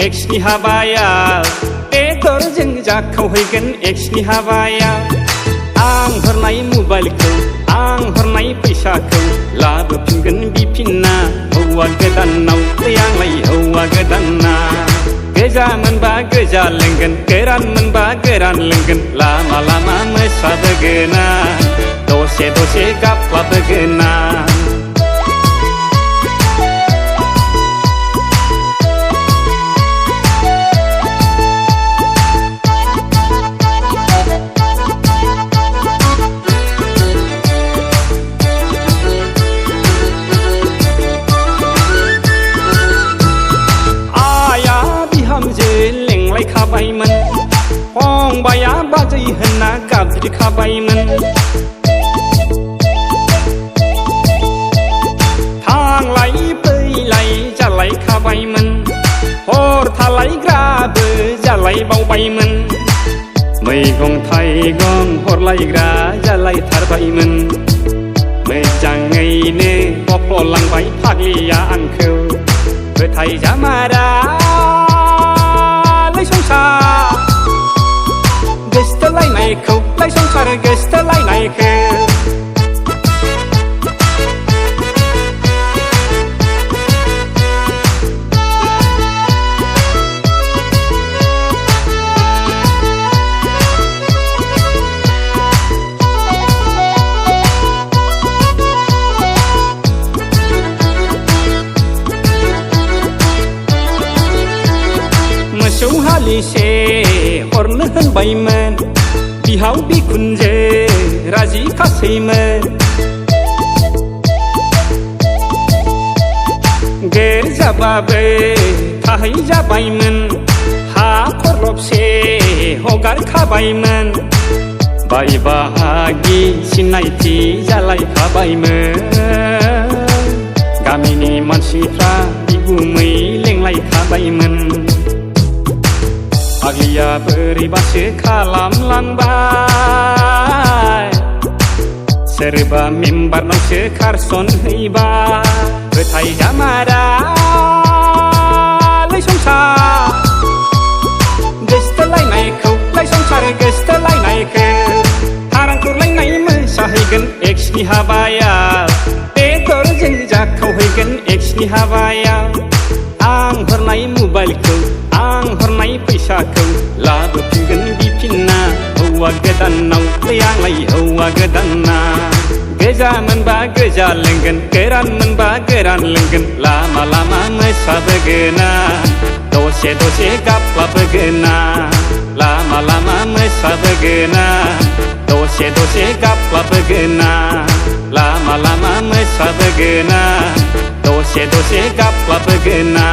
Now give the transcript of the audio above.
एक्सनि हाबायाव बेदरजों जाखावहैगोन एक्सनि हाबायाव आं हरनाय मबाइलखौ आं हरनाय फैसाखौ लाबोफिनगोन बिफिनना हौवा गोदानाव आंलाय हौवा गोदाना गोजा मोनबा गोजा लोंगोन गोरान मोनबा गोरान लोंगोन लामा लामा मोसाबोगोना दसे दसे गाबलाबोगोना खाबायमोन फंबाया बाजै होनना गाबज्रिखाबायमोन थांलाय फैलाय जालायखाबायमोन हर थालायग्राबो जालायबावबायमोन मैगं थाइगं हरलायग्रा जालायथारबायमोन मोजाङैनो गफ्ललांबाय फाग्लिया आंखौ फोथायजामारा गोसथोलायनायखौ लाय संसार गोसथोलायनायखौ मोसौ हालिसे हरनो होनबायमोन बिहाव बिखुनजो राजि खासैमोन गेर जाबाबो थाहै जाबायमोन हा खरलबसे हगारखाबायमोन बाय बाहागि सिनायथि जालायखाबायमोन गामिनि मानसिफ्रा बिगुमै लेंलायखाबायमोन फाग्लिया बोरैबासो खालामलांबाय सोरबा मेम्बारनावसो खारसनहैबाय फोथायजामारालै संसार गोसथोलायनायखौ लाय संसार गोसथोलायनायखौ हारांखुरलायनाय मोसाहैगोन एक्सनि हाबायाव बेदरजों जाखावहैगोन एक्सनि हाबायाव आं हरनाय मबाइलखौ आं हरनाय फैसाखौ लाबोफिनगोन बिफिनना हौवा गोदानाव आंलाय हौवा गोदाना गोजा मोनबा गोजा लोंगोन गोरान मोनबा गोरान लोंगोन लामा लामा मोसाबोगोना दसे दसे गाबलाबोगोना लामा लामा मोसाबोगोना दसे दसे गाबलाबोगोना लामा लामा मोसाबोगोना दसे दसे गाबलाबोगोना